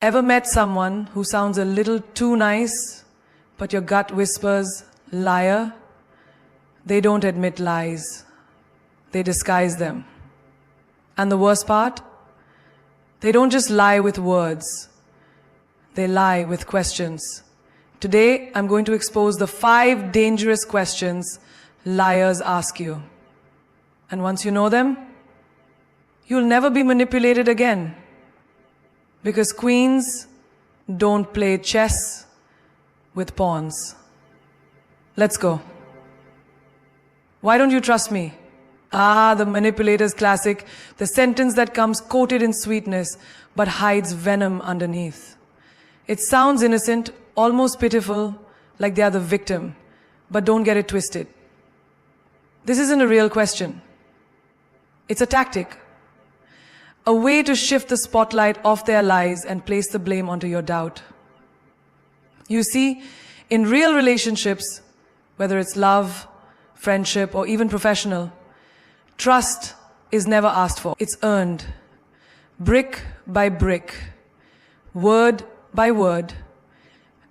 Ever met someone who sounds a little too nice, but your gut whispers, liar? They don't admit lies. They disguise them. And the worst part? They don't just lie with words. They lie with questions. Today, I'm going to expose the 5 dangerous questions liars ask you. And once you know them, you'll never be manipulated again. Because queens don't play chess with pawns. Let's go. Why don't you trust me? Ah, the manipulator's classic, the sentence that comes coated in sweetness but hides venom underneath. It sounds innocent, almost pitiful, like they are the victim. But don't get it twisted. This isn't a real question. It's a tactic. A way to shift the spotlight off their lies and place the blame onto your doubt. You see, in real relationships, whether it's love, friendship, or even professional, trust is never asked for. It's earned. Brick by brick, word by word,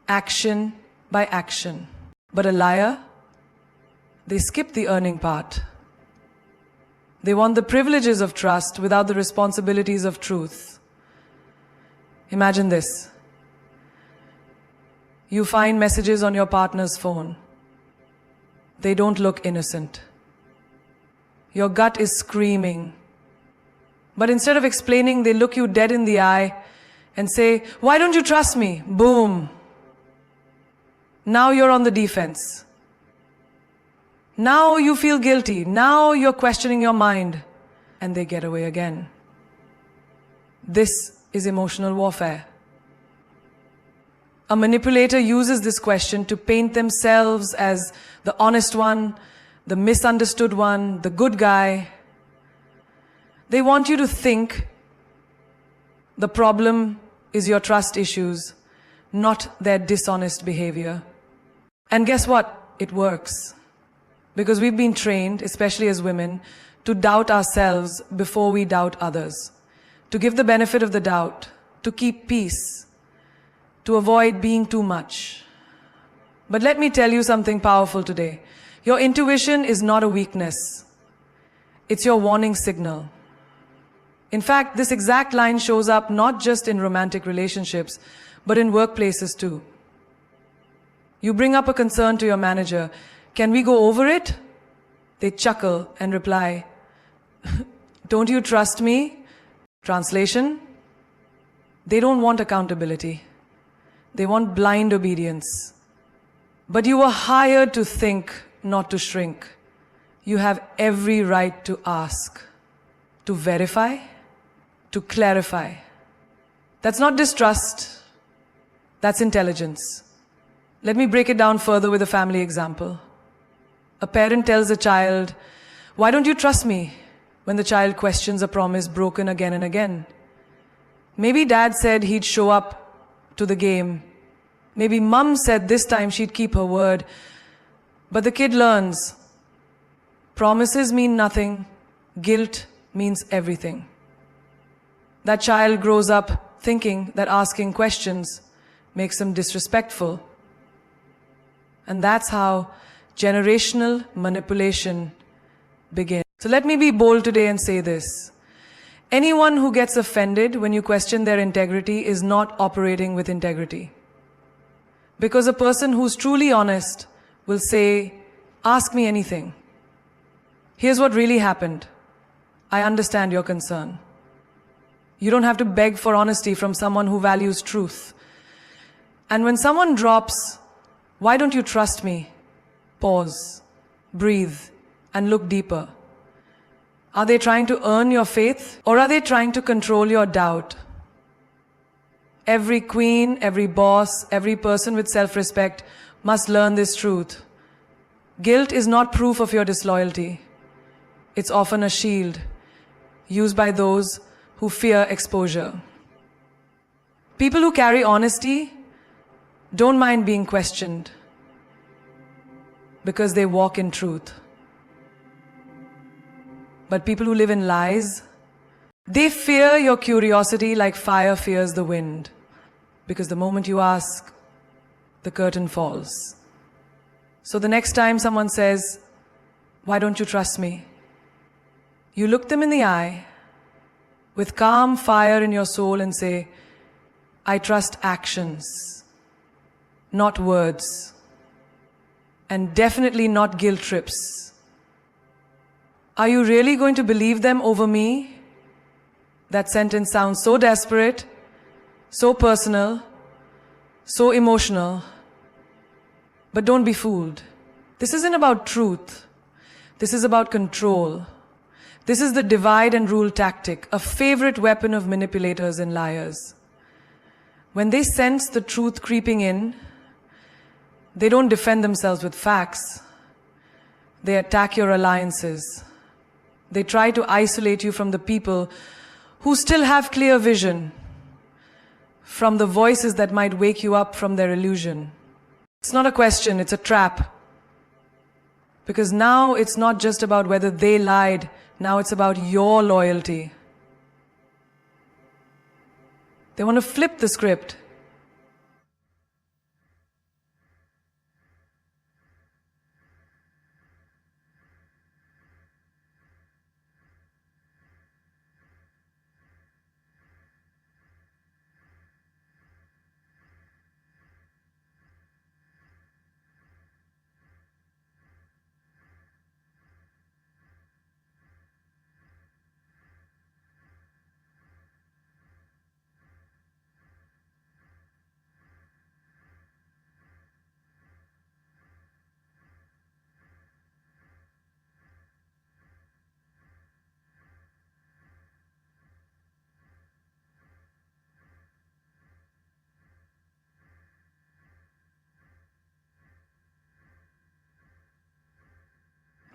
action by action. But a liar, they skip the earning part. They want the privileges of trust without the responsibilities of truth. Imagine this. You find messages on your partner's phone. They don't look innocent. Your gut is screaming. But instead of explaining, they look you dead in the eye and say, "Why don't you trust me?" Boom. Now you're on the defense. Now you feel guilty. Now you're questioning your mind. And they get away again. This is emotional warfare. A manipulator uses this question to paint themselves as the honest one, the misunderstood one, the good guy. They want you to think the problem is your trust issues, not their dishonest behavior. And guess what? It works. Because we've been trained, especially as women, to doubt ourselves before we doubt others. To give the benefit of the doubt, to keep peace, to avoid being too much. But let me tell you something powerful today. Your intuition is not a weakness. It's your warning signal. In fact, this exact line shows up not just in romantic relationships, but in workplaces too. You bring up a concern to your manager. "Can we go over it?" They chuckle and reply, "Don't you trust me?" Translation: they don't want accountability. They want blind obedience. But you were hired to think, not to shrink. You have every right to ask, to verify, to clarify. That's not distrust. That's intelligence. Let me break it down further with a family example. A parent tells a child, "Why don't you trust me?" when the child questions a promise broken again and again. Maybe dad said he'd show up to the game. Maybe mom said this time she'd keep her word. But the kid learns. Promises mean nothing. Guilt means everything. That child grows up thinking that asking questions makes them disrespectful. And that's how generational manipulation begins. So let me be bold today and say this. Anyone who gets offended when you question their integrity is not operating with integrity. Because a person who's truly honest will say, "Ask me anything. Here's what really happened. I understand your concern." You don't have to beg for honesty from someone who values truth. And when someone drops, "Why don't you trust me?" pause, breathe, and look deeper. Are they trying to earn your faith, or are they trying to control your doubt? Every queen, every boss, every person with self-respect must learn this truth. Guilt is not proof of your disloyalty. It's often a shield used by those who fear exposure. People who carry honesty don't mind being questioned because they walk in truth. But people who live in lies, they fear your curiosity like fire fears the wind. because the moment you ask, the curtain falls. So the next time someone says, "Why don't you trust me?" you look them in the eye with calm fire in your soul and say, "I trust actions, not words, and definitely not guilt trips. Are you really going to believe them over me?" That sentence sounds so desperate, so personal, so emotional. But don't be fooled. This isn't about truth. This is about control. This is the divide and rule tactic, a favorite weapon of manipulators and liars. When they sense the truth creeping in, they don't defend themselves with facts. They attack your alliances. They try to isolate you from the people who still have clear vision, from the voices that might wake you up from their illusion. It's not a question, it's a trap. Because now it's not just about whether they lied, now it's about your loyalty. They want to flip the script.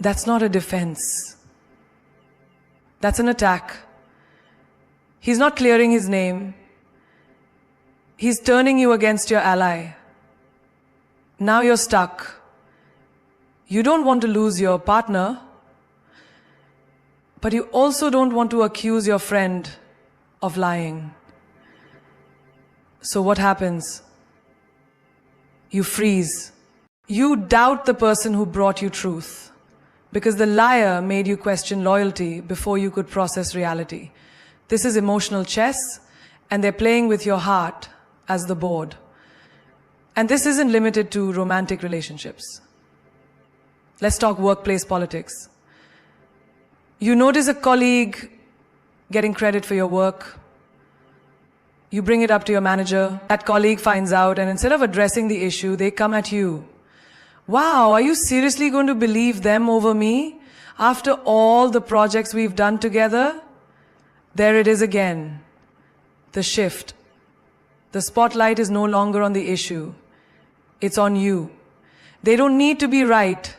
That's not a defense. That's an attack. He's not clearing his name. He's turning you against your ally. Now you're stuck. You don't want to lose your partner, but you also don't want to accuse your friend of lying. So what happens? You freeze. You doubt the person who brought you truth, because the liar made you question loyalty before you could process reality. This is emotional chess, and they're playing with your heart as the board. And this isn't limited to romantic relationships. Let's talk workplace politics. You notice a colleague getting credit for your work. You bring it up to your manager. That colleague finds out, and instead of addressing the issue, they come at you. "Wow, are you seriously going to believe them over me? After all the projects we've done together?" There it is again. The shift. The spotlight is no longer on the issue. It's on you. They don't need to be right.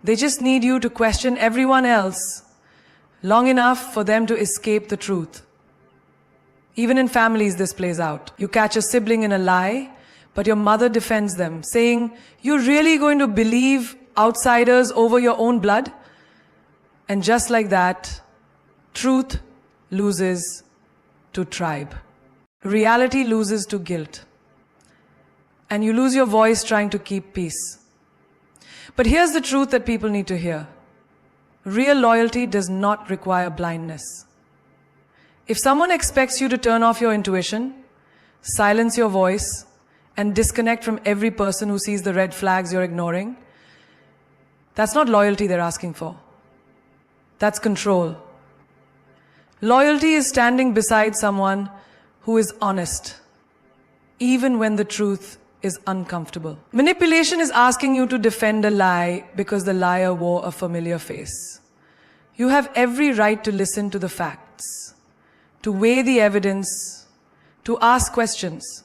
They just need you to question everyone else long enough for them to escape the truth. Even in families, this plays out. You catch a sibling in a lie, but your mother defends them, saying, "You're really going to believe outsiders over your own blood?" And just like that, truth loses to tribe. Reality loses to guilt. And you lose your voice trying to keep peace. But here's the truth that people need to hear. Real loyalty does not require blindness. If someone expects you to turn off your intuition, silence your voice, and disconnect from every person who sees the red flags you're ignoring, that's not loyalty they're asking for. That's control. Loyalty is standing beside someone who is honest, even when the truth is uncomfortable. Manipulation is asking you to defend a lie because the liar wore a familiar face. You have every right to listen to the facts, to weigh the evidence, to ask questions.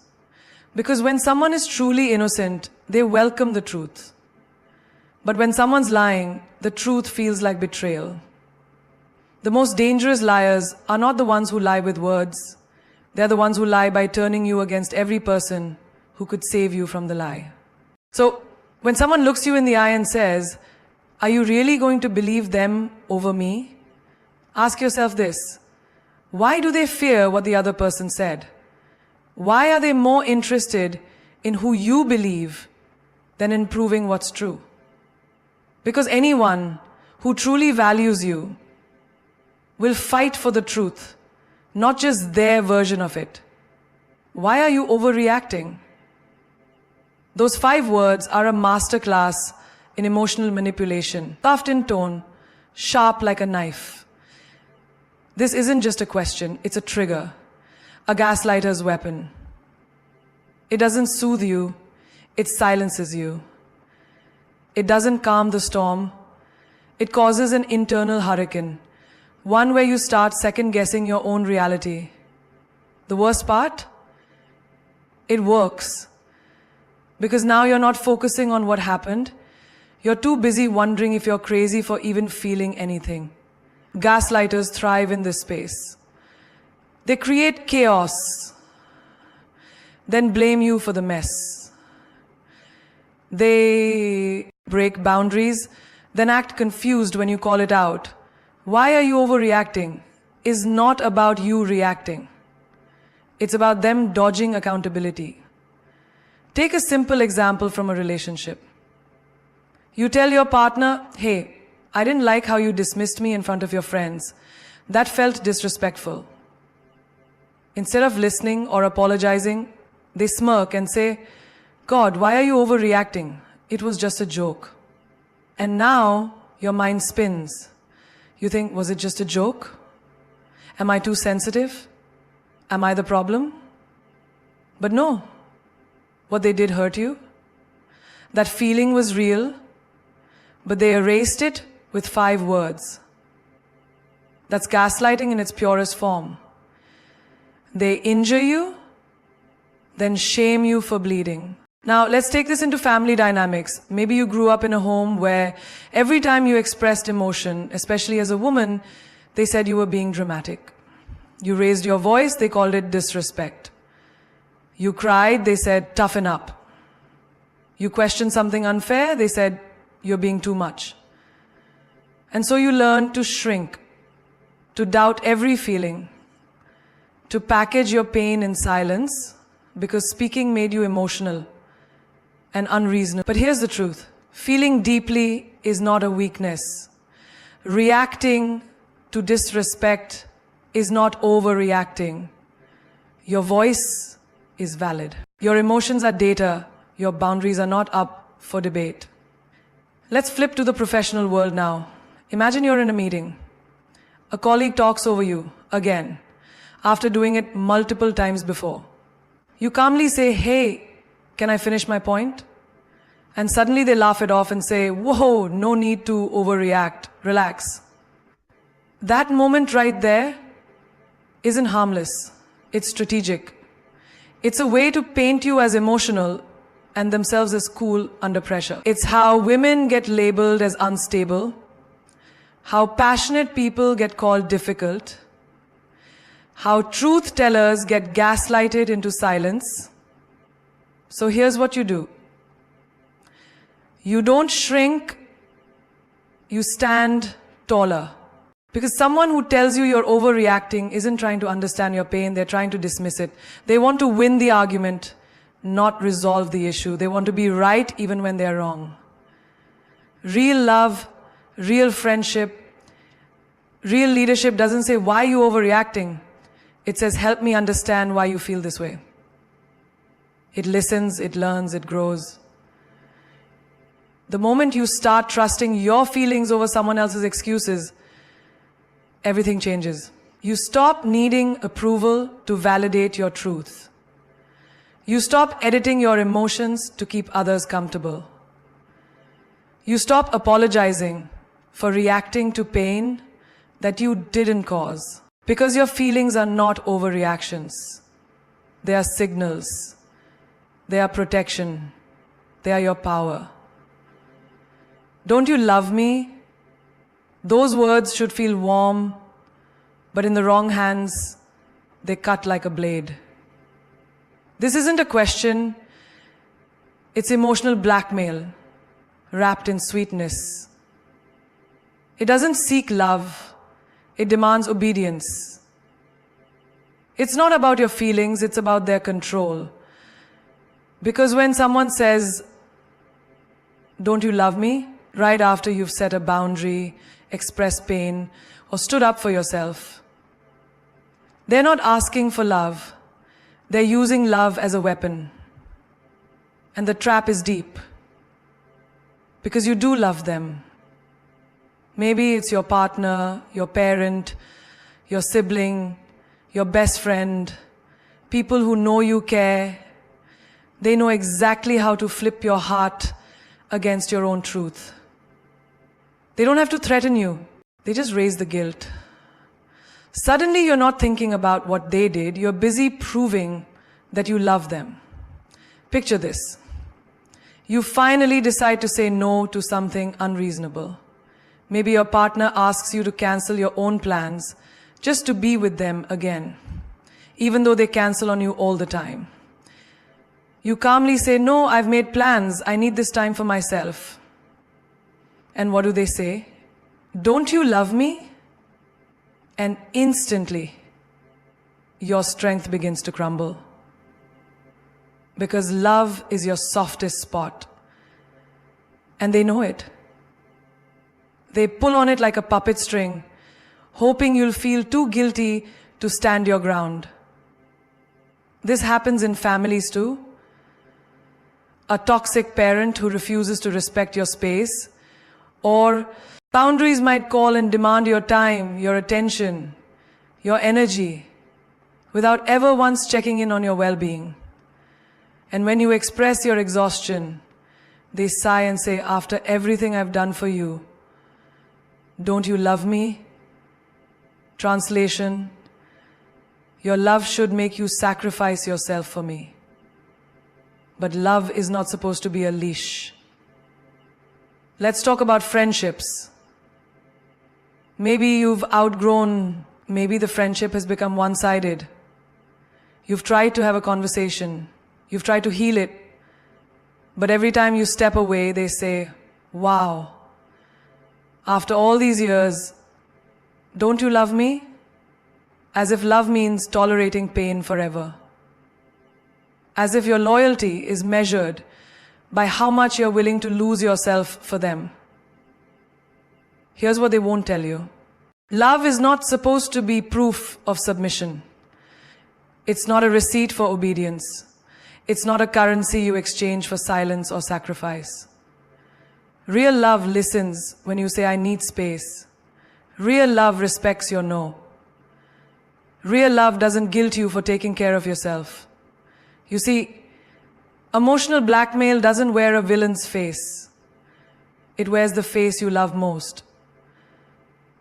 Because when someone is truly innocent, they welcome the truth. But when someone's lying, the truth feels like betrayal. The most dangerous liars are not the ones who lie with words. They're the ones who lie by turning you against every person who could save you from the lie. So, when someone looks you in the eye and says, "Are you really going to believe them over me?" Ask yourself this: why do they fear what the other person said? Why are they more interested in who you believe than in proving what's true? Because anyone who truly values you will fight for the truth, not just their version of it. Why are you overreacting? Those 5 words are a masterclass in emotional manipulation, soft in tone, sharp like a knife. This isn't just a question, it's a trigger, a gaslighter's weapon. It doesn't soothe you, it silences you. It doesn't calm the storm, it causes an internal hurricane, one where you start second-guessing your own reality. The worst part? It works. Because now you're not focusing on what happened, you're too busy wondering if you're crazy for even feeling anything. Gaslighters thrive in this space. They create chaos, then blame you for the mess. They break boundaries, then act confused when you call it out. Why are you overreacting? Is not about you reacting. It's about them dodging accountability. Take a simple example from a relationship. You tell your partner, hey, I didn't like how you dismissed me in front of your friends. That felt disrespectful. Instead of listening or apologizing, they smirk and say, God, why are you overreacting? It was just a joke. And now your mind spins. You think, was it just a joke? Am I too sensitive? Am I the problem? But no. What they did hurt you. That feeling was real, but they erased it with 5 words. That's gaslighting in its purest form. They injure you, then shame you for bleeding. Now, let's take this into family dynamics. Maybe you grew up in a home where every time you expressed emotion, especially as a woman, they said you were being dramatic. You raised your voice, they called it disrespect. You cried, they said, toughen up. You questioned something unfair, they said, you're being too much. And so you learned to shrink, to doubt every feeling, to package your pain in silence, because speaking made you emotional and unreasonable. But here's the truth. Feeling deeply is not a weakness. Reacting to disrespect is not overreacting. Your voice is valid. Your emotions are data. Your boundaries are not up for debate. Let's flip to the professional world now. Imagine you're in a meeting. A colleague talks over you, again, after doing it multiple times before. You calmly say, hey, can I finish my point? And suddenly they laugh it off and say, whoa, no need to overreact, relax. That moment right there isn't harmless, it's strategic. It's a way to paint you as emotional and themselves as cool under pressure. It's how women get labeled as unstable, how passionate people get called difficult, how truth tellers get gaslighted into silence. So here's what you do. You don't shrink, you stand taller. Because someone who tells you you're overreacting isn't trying to understand your pain, they're trying to dismiss it. They want to win the argument, not resolve the issue. They want to be right even when they're wrong. Real love, real friendship, real leadership doesn't say, why are you overreacting? It says, help me understand why you feel this way. It listens, it learns, it grows. The moment you start trusting your feelings over someone else's excuses, everything changes. You stop needing approval to validate your truth. You stop editing your emotions to keep others comfortable. You stop apologizing for reacting to pain that you didn't cause. Because your feelings are not overreactions. They are signals. They are protection. They are your power. Don't you love me? Those words should feel warm, but in the wrong hands, they cut like a blade. This isn't a question, it's emotional blackmail wrapped in sweetness. It doesn't seek love, it demands obedience. It's not about your feelings, it's about their control. Because when someone says, "Don't you love me?" right after you've set a boundary, expressed pain, or stood up for yourself, they're not asking for love. They're using love as a weapon. And the trap is deep. Because you do love them. Maybe it's your partner, your parent, your sibling, your best friend, people who know you care. They know exactly how to flip your heart against your own truth. They don't have to threaten you. They just raise the guilt. Suddenly you're not thinking about what they did. You're busy proving that you love them. Picture this. You finally decide to say no to something unreasonable. Maybe your partner asks you to cancel your own plans just to be with them again, even though they cancel on you all the time. You calmly say, "No, I've made plans. I need this time for myself." And what do they say? "Don't you love me?" And instantly, your strength begins to crumble. Because love is your softest spot. And they know it. They pull on it like a puppet string, hoping you'll feel too guilty to stand your ground. This happens in families too. A toxic parent who refuses to respect your space, or boundaries might call and demand your time, your attention, your energy, without ever once checking in on your well-being. And when you express your exhaustion, they sigh and say, "After everything I've done for you, don't you love me?" Translation: your love should make you sacrifice yourself for me. But love is not supposed to be a leash. Let's talk about friendships. Maybe you've outgrown, maybe the friendship has become one-sided. You've tried to have a conversation. You've tried to heal it. But every time you step away, they say, "Wow, after all these years, don't you love me?" As if love means tolerating pain forever. As if your loyalty is measured by how much you're willing to lose yourself for them. Here's what they won't tell you. Love is not supposed to be proof of submission. It's not a receipt for obedience. It's not a currency you exchange for silence or sacrifice. Real love listens when you say, "I need space." Real love respects your no. Real love doesn't guilt you for taking care of yourself. You see, emotional blackmail doesn't wear a villain's face. It wears the face you love most.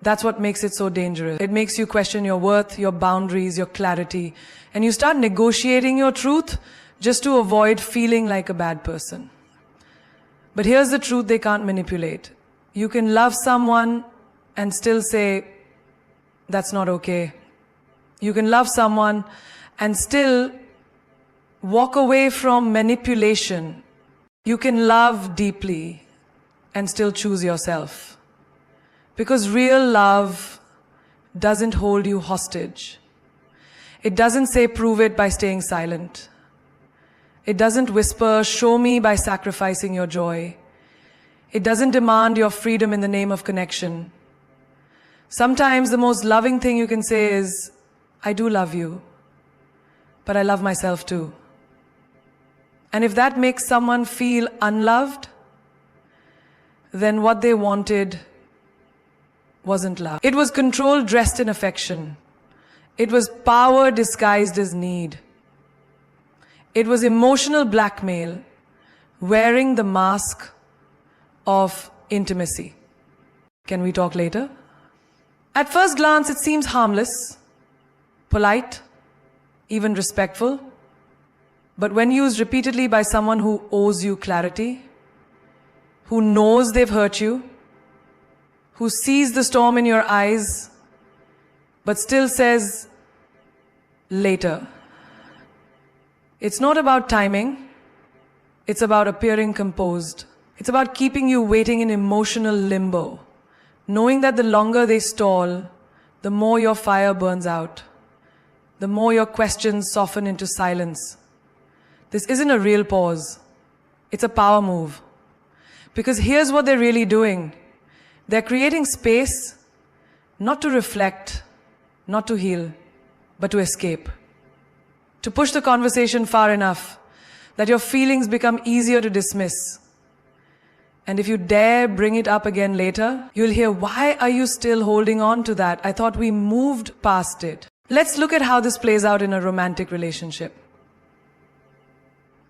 That's what makes it so dangerous. It makes you question your worth, your boundaries, your clarity, and you start negotiating your truth just to avoid feeling like a bad person. But here's the truth they can't manipulate. You can love someone and still say, "That's not okay." You can love someone and still walk away from manipulation. You can love deeply and still choose yourself. Because real love doesn't hold you hostage. It doesn't say, "Prove it by staying silent." It doesn't whisper, "Show me by sacrificing your joy." It doesn't demand your freedom in the name of connection. Sometimes the most loving thing you can say is, "I do love you, but I love myself too." And if that makes someone feel unloved, then what they wanted wasn't love. It was control dressed in affection. It was power disguised as need. It was emotional blackmail wearing the mask of intimacy. Can we talk later? At first glance, it seems harmless, polite, even respectful. But when used repeatedly by someone who owes you clarity, who knows they've hurt you, who sees the storm in your eyes, but still says, "Later." It's not about timing. It's about appearing composed. It's about keeping you waiting in emotional limbo, knowing that the longer they stall, the more your fire burns out. the more your questions soften into silence. This isn't a real pause. It's a power move. Because here's what they're really doing. They're creating space, not to reflect, not to heal, but to escape. To push the conversation far enough that your feelings become easier to dismiss. And if you dare bring it up again later, you'll hear, why are you still holding on to that? I thought we moved past it. Let's look at how this plays out in a romantic relationship.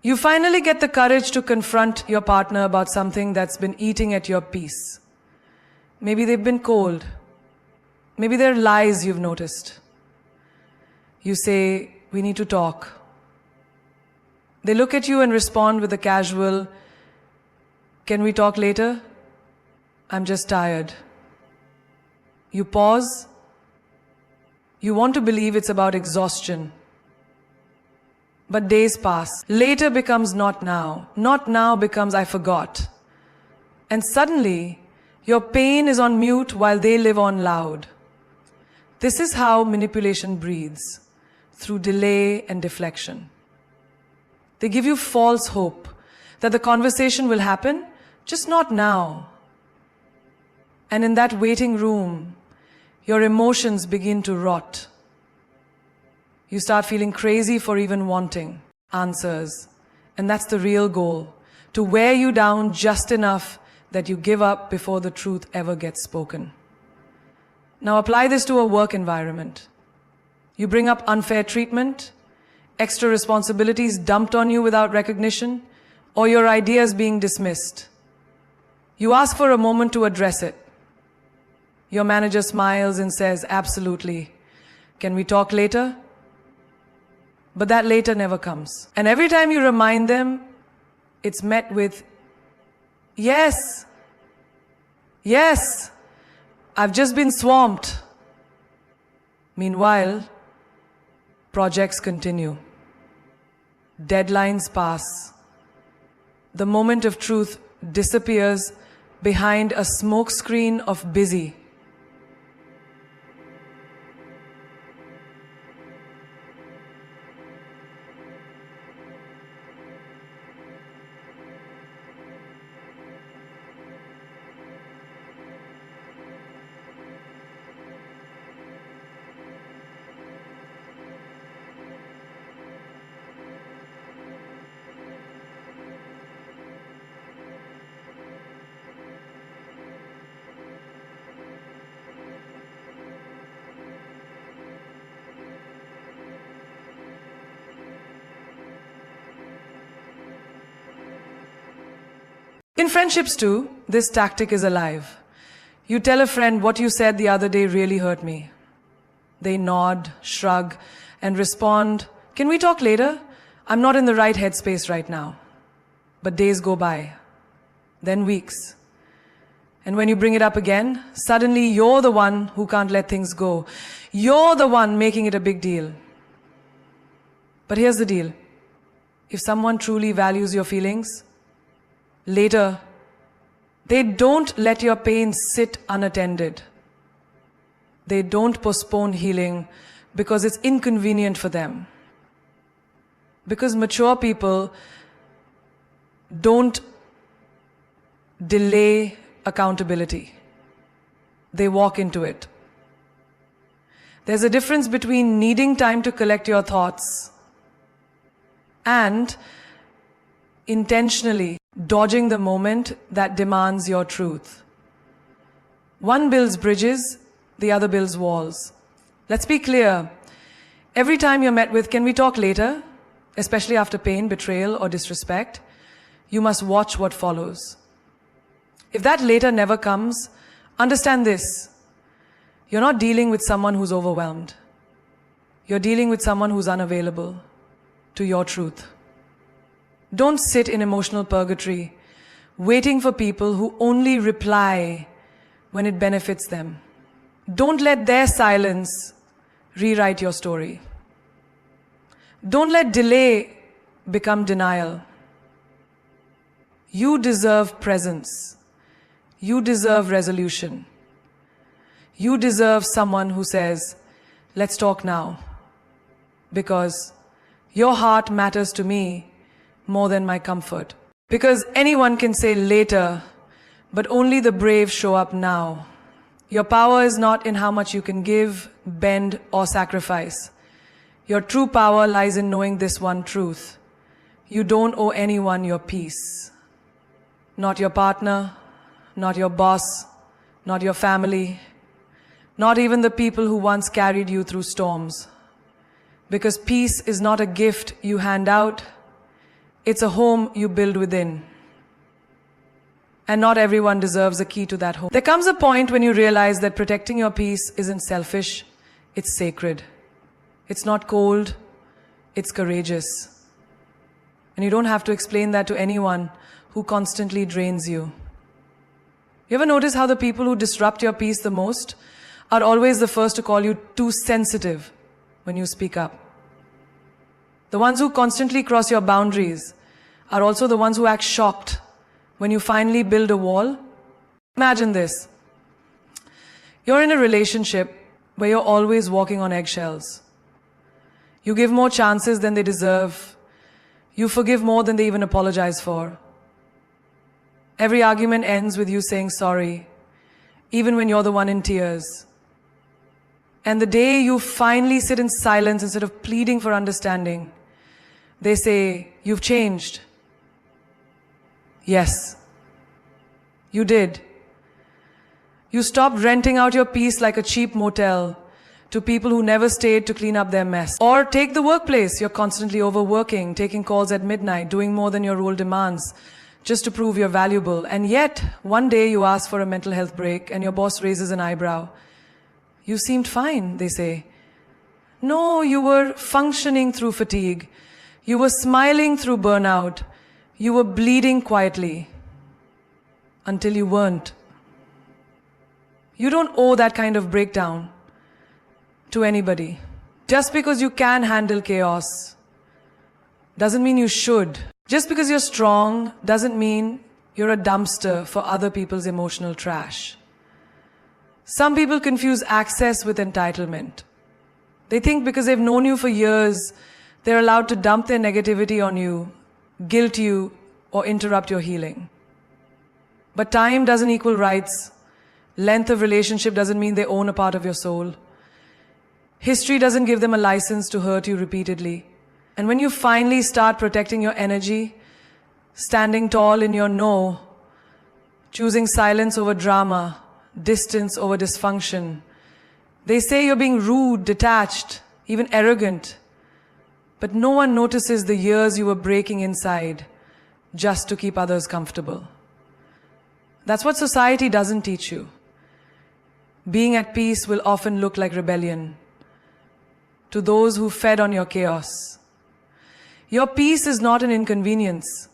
You finally get the courage to confront your partner about something that's been eating at your peace. Maybe they've been cold. Maybe there are lies you've noticed. You say, we need to talk. They look at you and respond with a casual, can we talk later? I'm just tired. You pause. You want to believe it's about exhaustion. But days pass. Later becomes not now. Not now becomes I forgot. And suddenly, your pain is on mute while they live on loud. This is how manipulation breathes, through delay and deflection. They give you false hope that the conversation will happen, just not now. And in that waiting room, your emotions begin to rot. You start feeling crazy for even wanting answers. And that's the real goal, to wear you down just enough that you give up before the truth ever gets spoken. Now apply this to a work environment. You bring up unfair treatment, extra responsibilities dumped on you without recognition, or your ideas being dismissed. You ask for a moment to address it. Your manager smiles and says, absolutely. Can we talk later? But that later never comes. And every time you remind them, it's met with, yes, yes, I've just been swamped. Meanwhile, projects continue. Deadlines pass. The moment of truth disappears behind a smokescreen of busy. In friendships too, this tactic is alive. You tell a friend, what you said the other day really hurt me. They nod, shrug, and respond, can we talk later? I'm not in the right headspace right now. But days go by, then weeks. And when you bring it up again, suddenly you're the one who can't let things go. You're the one making it a big deal. But here's the deal. If someone truly values your feelings, later, they don't let your pain sit unattended. They don't postpone healing because it's inconvenient for them. Because mature people don't delay accountability. They walk into it. There's a difference between needing time to collect your thoughts and intentionally dodging the moment that demands your truth. One builds bridges, the other builds walls. Let's be clear. Every time you're met with, can we talk later? Especially after pain, betrayal, or disrespect, you must watch what follows. If that later never comes, understand this. You're not dealing with someone who's overwhelmed. You're dealing with someone who's unavailable to your truth. Don't sit in emotional purgatory, waiting for people who only reply when it benefits them. Don't let their silence rewrite your story. Don't let delay become denial. You deserve presence. You deserve resolution. You deserve someone who says, let's talk now. Because your heart matters to me more than my comfort. Because anyone can say later, but only the brave show up now. Your power is not in how much you can give, bend, or sacrifice. Your true power lies in knowing this one truth. You don't owe anyone your peace. Not your partner, not your boss, not your family, not even the people who once carried you through storms. Because peace is not a gift you hand out, it's a home you build within. And not everyone deserves a key to that home. There comes a point when you realize that protecting your peace isn't selfish, it's sacred. It's not cold, it's courageous. And you don't have to explain that to anyone who constantly drains you. You ever notice how the people who disrupt your peace the most are always the first to call you too sensitive when you speak up? The ones who constantly cross your boundaries are also the ones who act shocked when you finally build a wall. Imagine this. You're in a relationship where you're always walking on eggshells. You give more chances than they deserve. You forgive more than they even apologize for. Every argument ends with you saying sorry, even when you're the one in tears. And the day you finally sit in silence instead of pleading for understanding, they say, "You've changed." Yes, you did. You stopped renting out your peace like a cheap motel to people who never stayed to clean up their mess. Or take the workplace. You're constantly overworking, taking calls at midnight, doing more than your role demands, just to prove you're valuable. And yet, one day you ask for a mental health break and your boss raises an eyebrow. "You seemed fine," they say. No, you were functioning through fatigue. You were smiling through burnout. You were bleeding quietly until you weren't. You don't owe that kind of breakdown to anybody. Just because you can handle chaos doesn't mean you should. Just because you're strong doesn't mean you're a dumpster for other people's emotional trash. Some people confuse access with entitlement. They think because they've known you for years, they're allowed to dump their negativity on you, guilt you, or interrupt your healing. But time doesn't equal rights. Length of relationship doesn't mean they own a part of your soul. History doesn't give them a license to hurt you repeatedly. And when you finally start protecting your energy, standing tall in your no, choosing silence over drama, distance over dysfunction, they say you're being rude, detached, even arrogant. But no one notices the years you were breaking inside just to keep others comfortable. That's what society doesn't teach you. Being at peace will often look like rebellion to those who fed on your chaos. Your peace is not an inconvenience.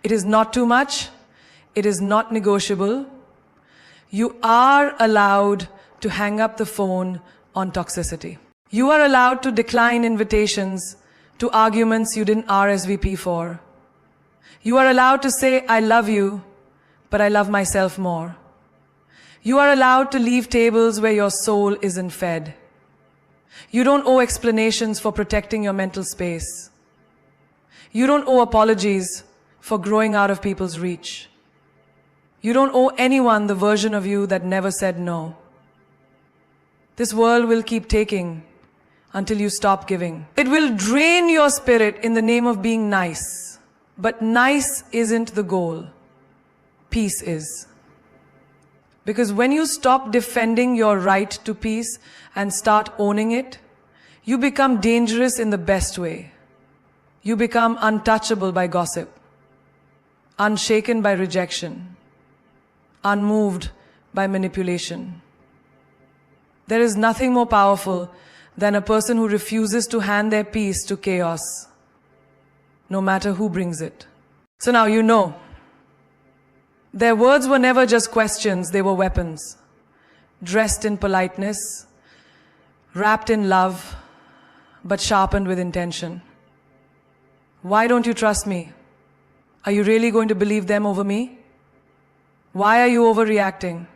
It is not too much. It is not negotiable. You are allowed to hang up the phone on toxicity. You are allowed to decline invitations to arguments you didn't RSVP for. You are allowed to say, "I love you, but I love myself more." You are allowed to leave tables where your soul isn't fed. You don't owe explanations for protecting your mental space. You don't owe apologies for growing out of people's reach. You don't owe anyone the version of you that never said no. This world will keep taking until you stop giving. It will drain your spirit in the name of being nice. But nice isn't the goal. Peace is. Because when you stop defending your right to peace and start owning it, you become dangerous in the best way. You become untouchable by gossip, unshaken by rejection, unmoved by manipulation. There is nothing more powerful than a person who refuses to hand their peace to chaos, no matter who brings it. So now you know. Their words were never just questions, they were weapons. Dressed in politeness, wrapped in love, but sharpened with intention. Why don't you trust me? Are you really going to believe them over me? Why are you overreacting?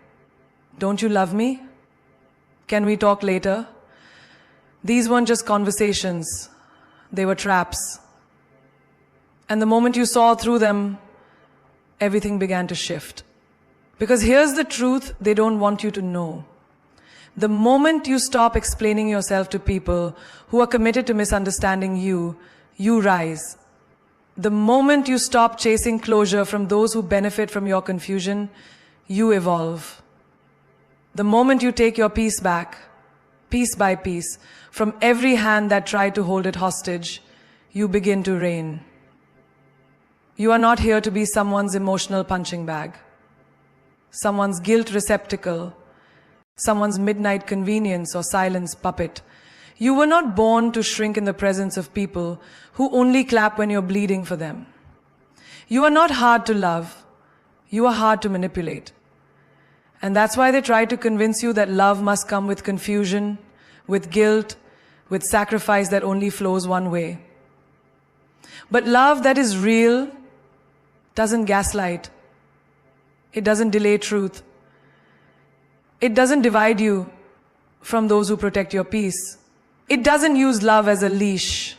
Don't you love me? Can we talk later? These weren't just conversations. They were traps. And the moment you saw through them, everything began to shift. Because here's the truth they don't want you to know. The moment you stop explaining yourself to people who are committed to misunderstanding you, you rise. The moment you stop chasing closure from those who benefit from your confusion, you evolve. The moment you take your peace back, piece by piece, from every hand that tried to hold it hostage, you begin to reign. You are not here to be someone's emotional punching bag, someone's guilt receptacle, someone's midnight convenience or silence puppet. You were not born to shrink in the presence of people who only clap when you're bleeding for them. You are not hard to love. You are hard to manipulate. And that's why they try to convince you that love must come with confusion, with guilt, with sacrifice that only flows one way. But love that is real doesn't gaslight. It doesn't delay truth. It doesn't divide you from those who protect your peace. It doesn't use love as a leash.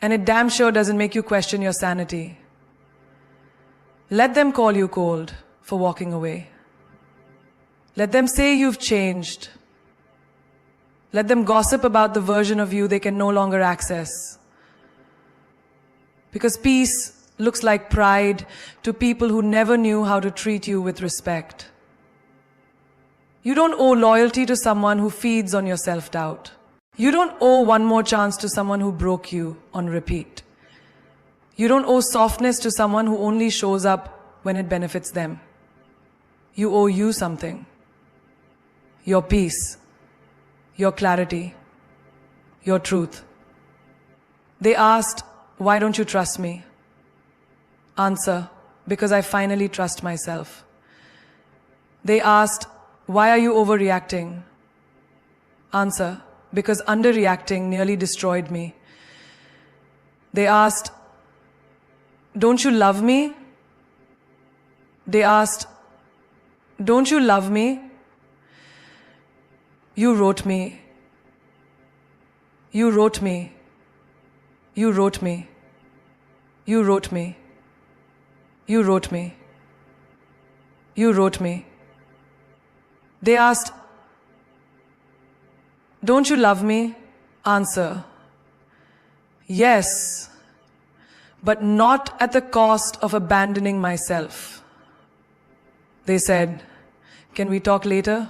And it damn sure doesn't make you question your sanity. Let them call you cold for walking away. Let them say you've changed. Let them gossip about the version of you they can no longer access. Because peace looks like pride to people who never knew how to treat you with respect. You don't owe loyalty to someone who feeds on your self-doubt. You don't owe one more chance to someone who broke you on repeat. You don't owe softness to someone who only shows up when it benefits them. You owe you something. Your peace, your clarity, your truth. They asked, "Why don't you trust me?" Answer, "Because I finally trust myself." They asked, "Why are you overreacting?" Answer, "Because underreacting nearly destroyed me." They asked, "Don't you love me?" They asked, "Don't you love me?" You wrote me. You wrote me. You wrote me. You wrote me. You wrote me. You wrote me. They asked, "Don't you love me?" Answer, "Yes, but not at the cost of abandoning myself." They said, "Can we talk later?"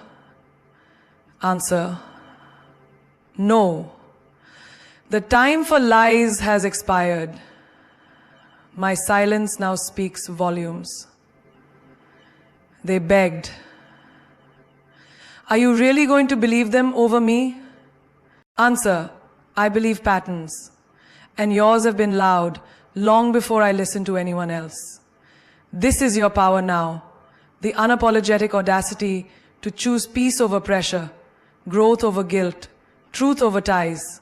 Answer, "No. The time for lies has expired. My silence now speaks volumes." They begged, "Are you really going to believe them over me?" Answer, "I believe patterns, and yours have been loud long before I listened to anyone else. This is your power now, the unapologetic audacity to choose peace over pressure, growth over guilt, truth over ties.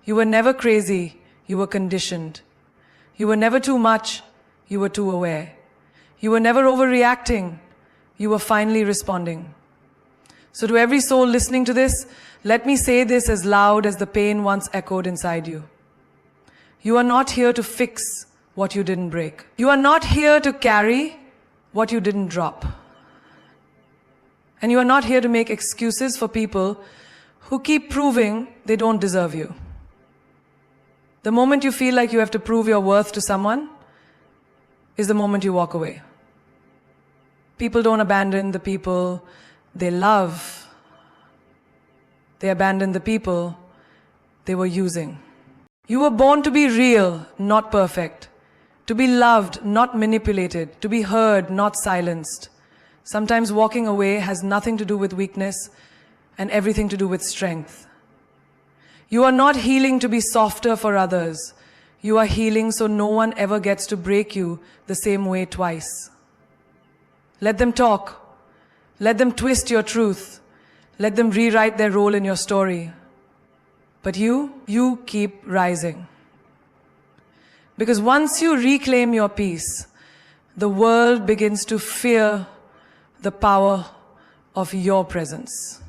You were never crazy, you were conditioned. You were never too much, you were too aware. You were never overreacting, you were finally responding." So to every soul listening to this, let me say this as loud as the pain once echoed inside you. You are not here to fix what you didn't break. You are not here to carry what you didn't drop. And you are not here to make excuses for people who keep proving they don't deserve you. The moment you feel like you have to prove your worth to someone is the moment you walk away. People don't abandon the people they love. They abandon the people they were using. You were born to be real, not perfect. To be loved, not manipulated. To be heard, not silenced. Sometimes walking away has nothing to do with weakness and everything to do with strength. You are not healing to be softer for others. You are healing so no one ever gets to break you the same way twice. Let them talk. Let them twist your truth. Let them rewrite their role in your story. But you keep rising. Because once you reclaim your peace, the world begins to fear the power of your presence.